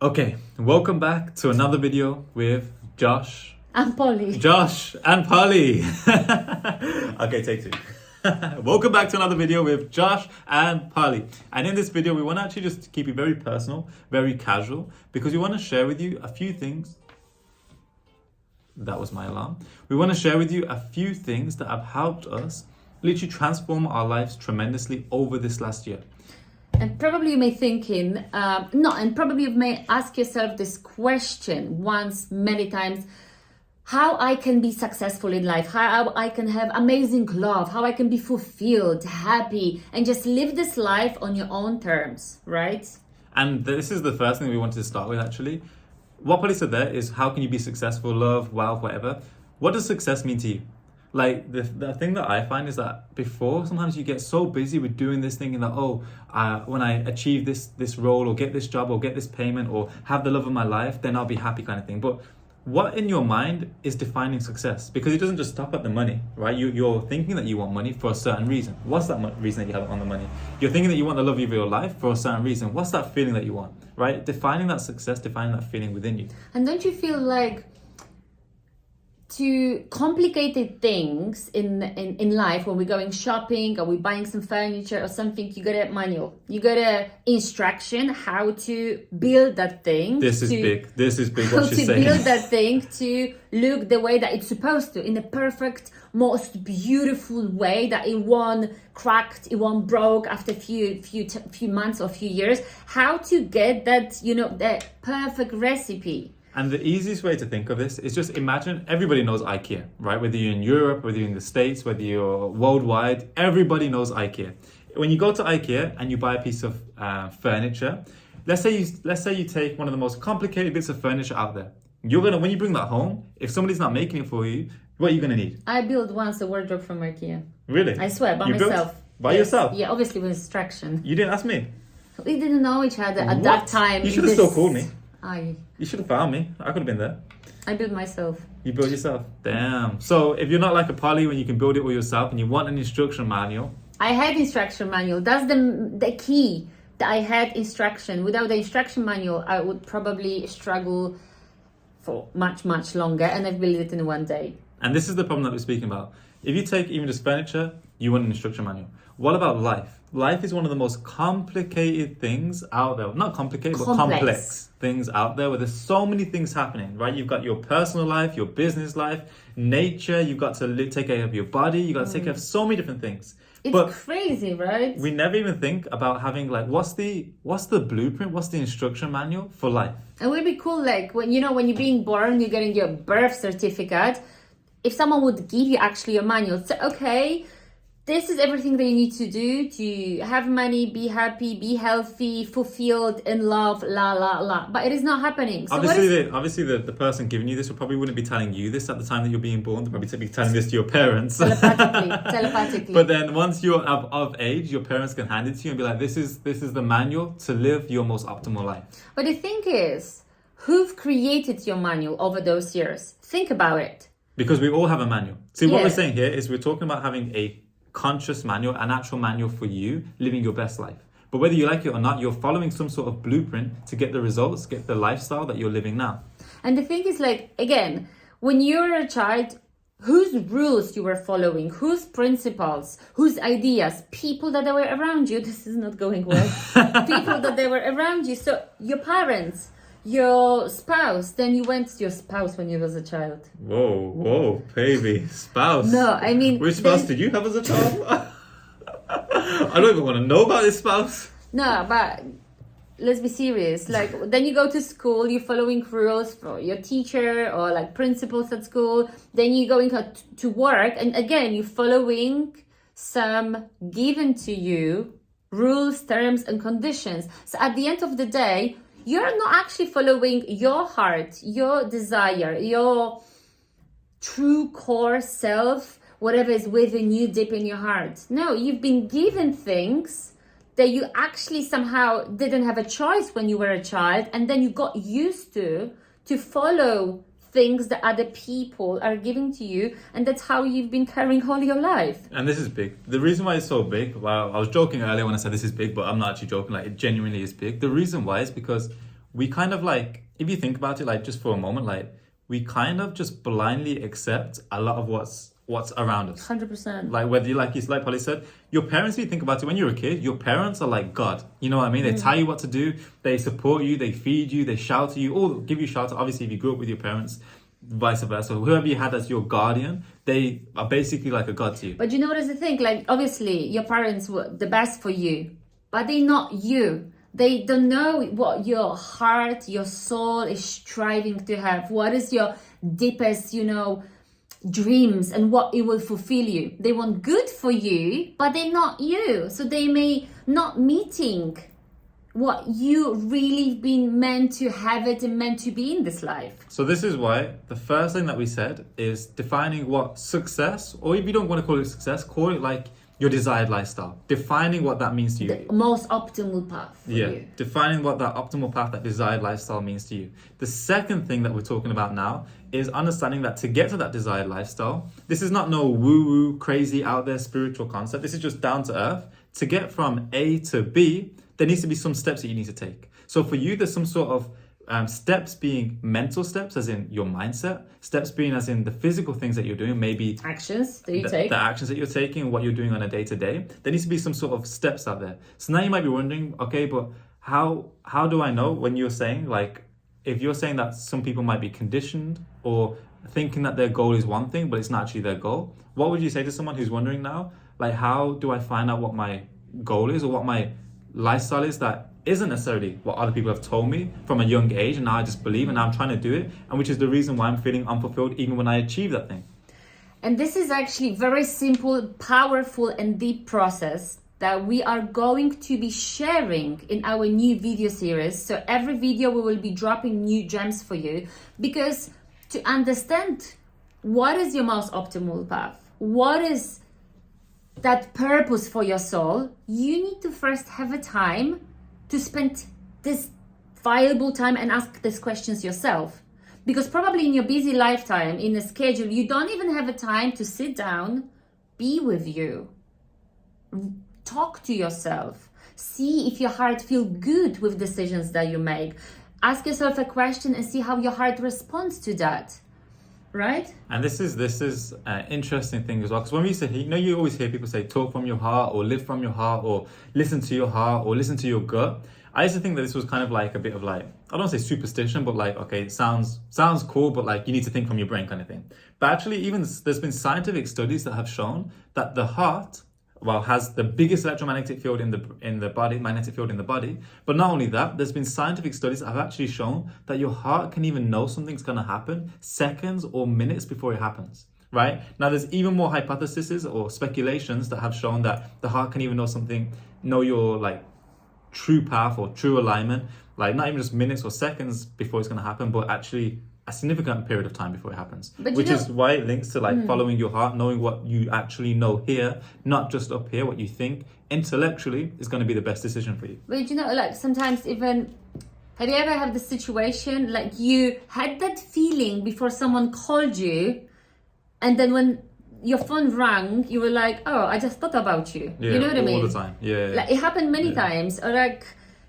Okay, welcome back to another video with Josh. And Poli. Josh and Poli. Okay, take two. Welcome back to another video with Josh and Poli. And in this video, we want to actually just keep it very personal, very casual, because we want to share with you a few things. That was my alarm. We want to share with you a few things that have helped us literally transform our lives tremendously over this last year. And probably you may thinking, and probably you may ask yourself this question once, many times, how I can be successful in life, how I can have amazing love, how I can be fulfilled, happy, and just live this life on your own terms, right? And this is the first thing we wanted to start with, actually. What Polly said there is, how can you be successful, love, wealth, whatever? What does success mean to you? Like, the thing that I find is that before, sometimes you get so busy with doing this thing and that, when I achieve this role or get this job or get this payment or have the love of my life, then I'll be happy kind of thing. But what in your mind is defining success? Because it doesn't just stop at the money, right? You're thinking that you want money for a certain reason. What's that reason that you have on the money? You're thinking that you want the love of your life for a certain reason. What's that feeling that you want, right? Defining that success, defining that feeling within you. And don't you feel like to complicated things in life, when we're going shopping or we're buying some furniture or something, you got a manual, you got a instruction how to build that thing. This is big How what to she's saying. build that thing to look the way that it's supposed to, in a perfect, most beautiful way, that it won't cracked, it won't broke after few months or few years. How to get that, the perfect recipe. And the easiest way to think of this is just imagine, everybody knows IKEA, right? Whether you're in Europe, whether you're in the States, whether you're worldwide, everybody knows IKEA. When you go to IKEA and you buy a piece of furniture, let's say you take one of the most complicated bits of furniture out there. When you bring that home, if somebody's not making it for you, what are you gonna need? I built once a wardrobe from IKEA. Really? I swear, by you myself. By yourself? Yeah, obviously with instruction. You didn't ask me? We didn't know each other at that time. You should have still called me. You should have found me. I could have been there. I built myself. You built yourself? Damn. So if you're not like a Polly when you can build it all yourself and you want an instruction manual. I had instruction manual. That's the key, that I had instruction. Without the instruction manual, I would probably struggle for much, much longer, and I've built it in one day. And this is the problem that we're speaking about. If you take even just furniture, you want an instruction manual. What about life? Life is one of the most complicated things out there. Not complicated, but complex things out there, where there's so many things happening, right? You've got your personal life, your business life, nature. You've got to take care of your body. You've got to take care of so many different things. It's crazy, right? We never even think about having, like, what's the blueprint? What's the instruction manual for life? It would be cool, like, when you're being born, you're getting your birth certificate. If someone would give you actually a manual, say, okay, this is everything that you need to do to have money, be happy, be healthy, fulfilled, in love, la la la. But it is not happening. So obviously, the person giving you this probably wouldn't be telling you this at the time that you're being born. They'll probably be telling this to your parents. Telepathically. But then once you're of age, your parents can hand it to you and be like, this is the manual to live your most optimal life. But the thing is, who've created your manual over those years? Think about it. Because we all have a manual. See, what we're saying here is we're talking about having a conscious manual, an actual manual for you living your best life. But whether you like it or not, you're following some sort of blueprint to get the results, get the lifestyle that you're living now. And the thing is, like, again, when you're a child, whose rules you were following, whose principles, whose ideas, people that they were around you, this is not going well, people that they were around you, so your parents, your spouse, then you went to your spouse when you was a child. Whoa, baby, spouse. No, I mean... Which spouse did you have as a child? I don't even want to know about this spouse. No, but let's be serious. Like, then you go to school, you're following rules for your teacher or like principals at school. Then you're going to work, and again, you're following some given to you rules, terms, and conditions. So at the end of the day, you're not actually following your heart, your desire, your true core self, whatever is within you, deep in your heart. No, you've been given things that you actually somehow didn't have a choice when you were a child, and then you got used to follow things that other people are giving to you, and that's how you've been carrying all your life. And this is big. The reason why it's so big, well, I was joking earlier when I said this is big, but I'm not actually joking, like, it genuinely is big. The reason why is because we kind of like, if you think about it, like just for a moment, like we kind of just blindly accept a lot of what's around us. 100%. Like whether you like Polly said, your parents, if you think about it, when you're a kid, your parents are like God. You know what I mean? They tell you what to do, they support you, they feed you, they shelter you, or give you shelter. Obviously, if you grew up with your parents, vice versa. Whoever you had as your guardian, they are basically like a god to you. But you know what is the thing? Like, obviously, your parents were the best for you, but they're not you. They don't know what your heart, your soul is striving to have. What is your deepest, dreams and what it will fulfill you. They want good for you, but they're not you. So they may not meeting what you really been meant to have it and meant to be in this life. So this is why the first thing that we said is defining what success, or if you don't want to call it success, call it like your desired lifestyle. Defining what that means to you. The most optimal path for you. Defining what that optimal path, that desired lifestyle means to you. The second thing that we're talking about now is understanding that to get to that desired lifestyle, this is not no woo-woo, crazy, out there spiritual concept. This is just down to earth. To get from A to B, there needs to be some steps that you need to take. So for you, there's some sort of steps being mental steps, as in your mindset, steps being as in the physical things that you're doing, maybe actions that you take. The actions that you're taking, what you're doing on a day-to-day. There needs to be some sort of steps out there. So now you might be wondering, okay, but how do I know when you're saying, like, if you're saying that some people might be conditioned or thinking that their goal is one thing, but it's not actually their goal, what would you say to someone who's wondering now, like, how do I find out what my goal is or what my lifestyle is that isn't necessarily what other people have told me from a young age, and now I just believe and now I'm trying to do it, and which is the reason why I'm feeling unfulfilled even when I achieve that thing. And this is actually very simple, powerful and deep process that we are going to be sharing in our new video series. So every video we will be dropping new gems for you, because to understand what is your most optimal path, what is that purpose for your soul, you need to first have a time to spend this valuable time and ask these questions yourself. Because probably in your busy lifetime, in a schedule, you don't even have a time to sit down, be with you, talk to yourself, see if your heart feels good with decisions that you make. Ask yourself a question and see how your heart responds to that. Right? And this is an interesting thing as well, because when we say, you always hear people say talk from your heart or live from your heart or listen to your heart or listen to your gut. I used to think that this was kind of like a bit of like, I don't want to say superstition, but like, okay, it sounds cool, but like you need to think from your brain kind of thing. But actually, even there's been scientific studies that have shown that the heart, has the biggest electromagnetic field in the body, magnetic field in the body. But not only that, there's been scientific studies that have actually shown that your heart can even know something's going to happen seconds or minutes before it happens, right? Now, there's even more hypotheses or speculations that have shown that the heart can even know your like true path or true alignment, like not even just minutes or seconds before it's going to happen, but actually a significant period of time before it happens, which is why it links to like following your heart, knowing what you actually know here, not just up here, what you think intellectually is going to be the best decision for you. But like sometimes even, have you ever had the situation like you had that feeling before someone called you, and then when your phone rang, you were like, oh, I just thought about you. Yeah, you know what I mean? All the time. Yeah. Like it happened many times, or like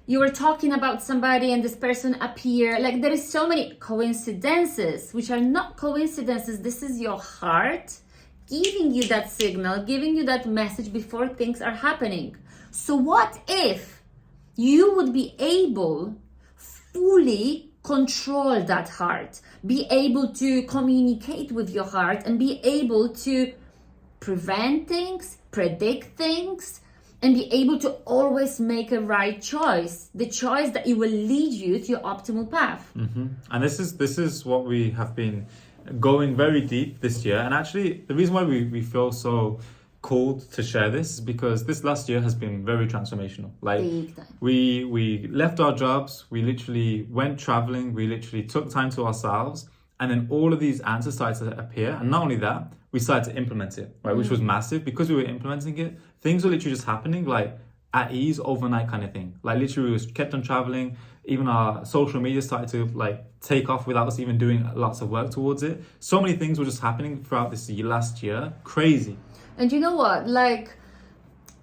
you were talking about somebody and this person appeared. Like there is so many coincidences, which are not coincidences. This is your heart giving you that signal, giving you that message before things are happening. So what if you would be able fully control that heart, be able to communicate with your heart and be able to prevent things, predict things, and be able to always make a right choice, the choice that it will lead you to your optimal path. Mm-hmm. And this is what we have been going very deep this year. And actually, the reason why we feel so called to share this is because this last year has been very transformational. Like Big time. we left our jobs, we literally went traveling, we literally took time to ourselves, and then all of these answers started to appear. And not only that, we started to implement it, right? Which was massive. Because we were implementing it, things were literally just happening like at ease, overnight kind of thing. Like literally we kept on traveling. Even our social media started to like take off without us even doing lots of work towards it. So many things were just happening throughout this last year. Crazy. And you know what? Like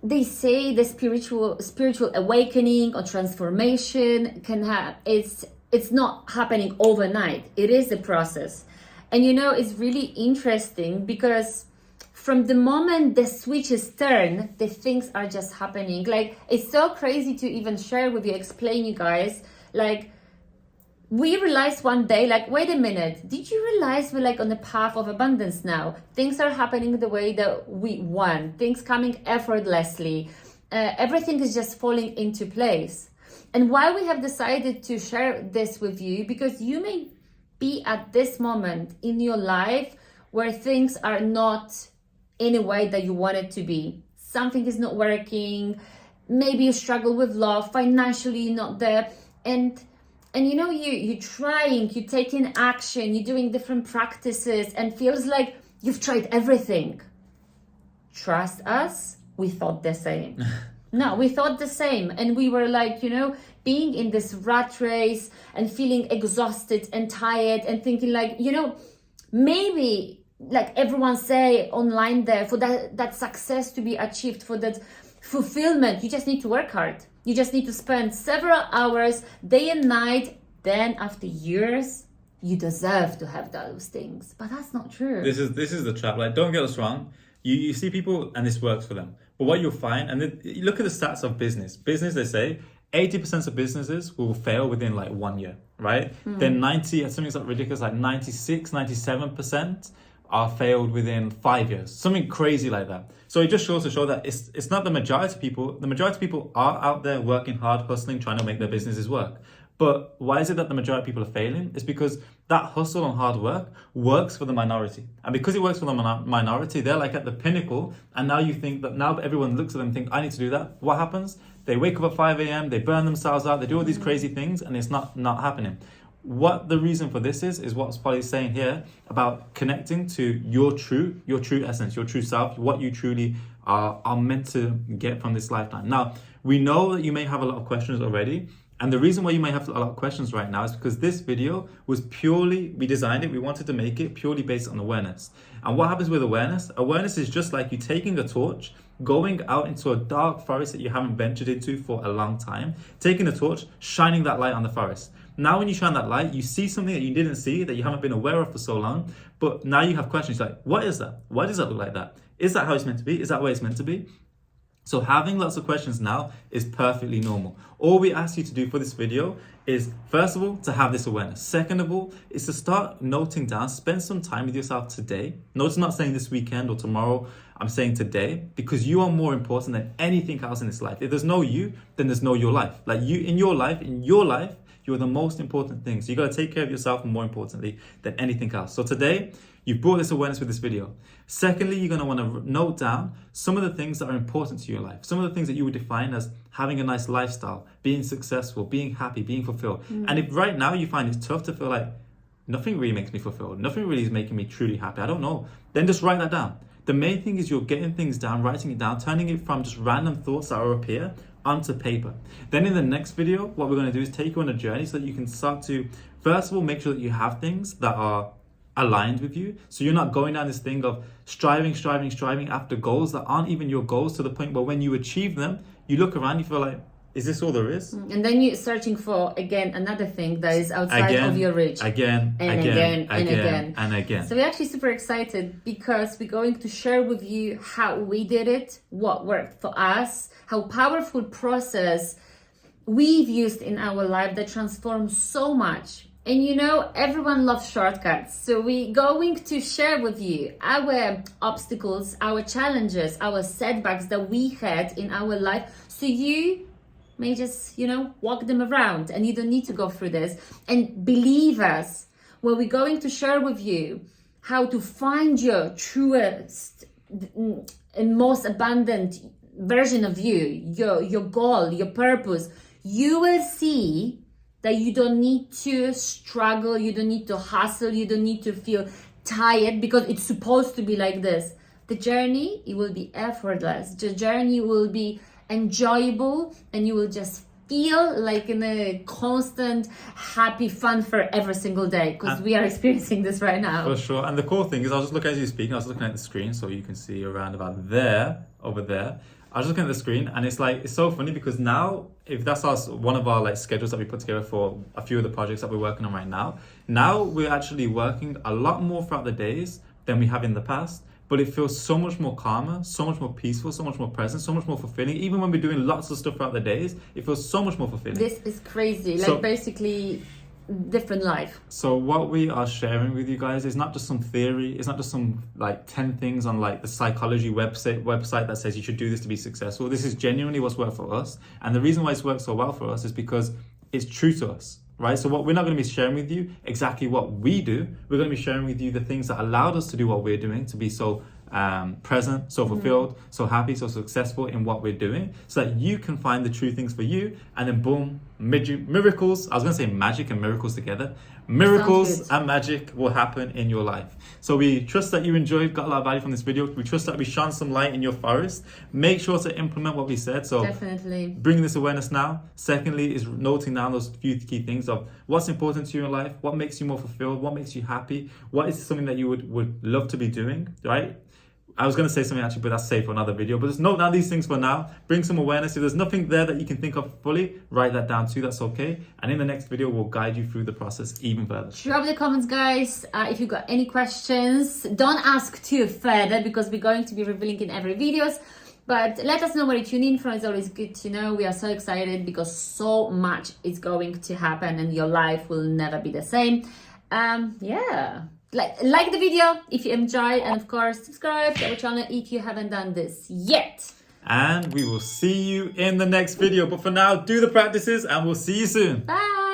they say the spiritual awakening or transformation can have, it's it's not happening overnight. It is a process. And it's really interesting because from the moment the switch is turned, the things are just happening. Like, it's so crazy to even share with you, explain you guys. Like, we realized one day, like, wait a minute, did you realize we're like on the path of abundance now? Things are happening the way that we want, things coming effortlessly. Everything is just falling into place. And why we have decided to share this with you, because you may be at this moment in your life where things are not in a way that you want it to be. Something is not working. Maybe you struggle with love, financially you're not there. And you're trying, you're taking action, you're doing different practices, and feels like you've tried everything. Trust us, we thought the same. No, we thought the same. And we were like, being in this rat race and feeling exhausted and tired and thinking like, maybe like everyone say online there, for that success to be achieved, for that fulfillment, you just need to work hard. You just need to spend several hours, day and night. Then after years, you deserve to have those things. But that's not true. This is the trap. Like, don't get us wrong. You see people and this works for them. But what you'll find, and you look at the stats of business. Business, they say 80% of businesses will fail within like 1 year, right? Then something's like ridiculous, like 96, 97% are failed within 5 years. Something crazy like that. So it just shows to show that it's not the majority of people. The majority of people are out there working hard, hustling, trying to make their businesses work. But why is it that the majority of people are failing? It's because that hustle and hard work works for the minority. And because it works for the minority, they're like at the pinnacle. And now you think that now everyone looks at them and think, I need to do that. What happens? They wake up at 5 a.m., they burn themselves out, they do all these crazy things, and it's not happening. What the reason for this is what Poli's saying here about connecting to your true essence, your true self, what you truly are meant to get from this lifetime. Now, we know that you may have a lot of questions already. And the reason why you may have a lot of questions right now is because this video was we designed it, we wanted to make it purely based on awareness. And what happens with awareness? Awareness is just like you taking a torch, going out into a dark forest that you haven't ventured into for a long time, taking a torch, shining that light on the forest. Now when you shine that light, you see something that you didn't see, that you haven't been aware of for so long, but now you have questions like, what is that? Why does that look like that? Is that how it's meant to be? Is that where it's meant to be? So having lots of questions now is perfectly normal. All we ask you to do for this video is, first of all, to have this awareness. Second of all, is to start noting down, spend some time with yourself today. Notice I'm not saying this weekend or tomorrow, I'm saying today, because you are more important than anything else in this life. If there's no you, then there's no your life. Like in your life, you're the most important thing. So you got to take care of yourself more importantly than anything else. So today, you've brought this awareness with this video. Secondly, you're going to want to note down some of the things that are important to your life. Some of the things that you would define as having a nice lifestyle, being successful, being happy, being fulfilled. And if right now you find it tough to feel like nothing really makes me fulfilled, nothing really is making me truly happy, I don't know, then just write that down. The main thing is you're getting things down, writing it down, turning it from just random thoughts that are up here onto paper. Then in the next video, what we're going to do is take you on a journey so that you can start to, first of all, make sure that you have things that are aligned with you. So you're not going down this thing of striving after goals that aren't even your goals, to the point where when you achieve them, you look around, you feel like, is this all there is? And then you're searching for, again, another thing that is outside of your reach. Again. So we're actually super excited because we're going to share with you how we did it, what worked for us, how powerful process we've used in our life that transforms so much. And everyone loves shortcuts. So we're going to share with you our obstacles, our challenges, our setbacks that we had in our life. So you may just, walk them around and you don't need to go through this. And believe us, when we're going to share with you how to find your truest and most abundant version of you, your goal, your purpose, you will see that you don't need to struggle, you don't need to hustle, you don't need to feel tired, because it's supposed to be like this. The journey, it will be effortless. The journey will be enjoyable, and you will just feel like in a constant happy fun for every single day, because we are experiencing this right now. For sure. And the cool thing is, I was just looking as you speaking, I was looking at the screen so you can see around about there, over there. I was looking at the screen, and it's so funny because now if that's one of our like schedules that we put together for a few of the projects that we're working on right now. Now we're actually working a lot more throughout the days than we have in the past, but it feels so much more calmer, so much more peaceful, so much more present, so much more fulfilling. Even when we're doing lots of stuff throughout the days, it feels so much more fulfilling. This is crazy. Like, basically different life. So what we are sharing with you guys is not just some theory, it's not just some like 10 things on like the psychology website that says you should do this to be successful. This is genuinely what's worked for us, and the reason why it's worked so well for us is because it's true to us, right? So what we're not going to be sharing with you exactly what we do, we're going to be sharing with you the things that allowed us to do what we're doing, to be so present, so fulfilled, so happy, so successful in what we're doing, so that you can find the true things for you, and then boom, miracles, I was going to say magic and miracles together, miracles and magic will happen in your life. So we trust that you enjoyed, got a lot of value from this video. We trust that we shone some light in your forest. Make sure to implement what we said. So definitely bringing this awareness now. Secondly is noting down those few key things of what's important to you in life, what makes you more fulfilled, what makes you happy, what is something that you would love to be doing, right? I was going to say something actually, but that's safe for another video. But just note down these things for now. Bring some awareness. If there's nothing there that you can think of fully, write that down too. That's okay. And in the next video, we'll guide you through the process even further. Drop the comments, guys. If you've got any questions, don't ask too further because we're going to be revealing in every videos. But let us know where you tune in from. It's always good to know. We are so excited because so much is going to happen and your life will never be the same. Yeah. Like the video if you enjoyed, and of course subscribe to our channel if you haven't done this yet. And we will see you in the next video. But for now, do the practices and we'll see you soon. Bye.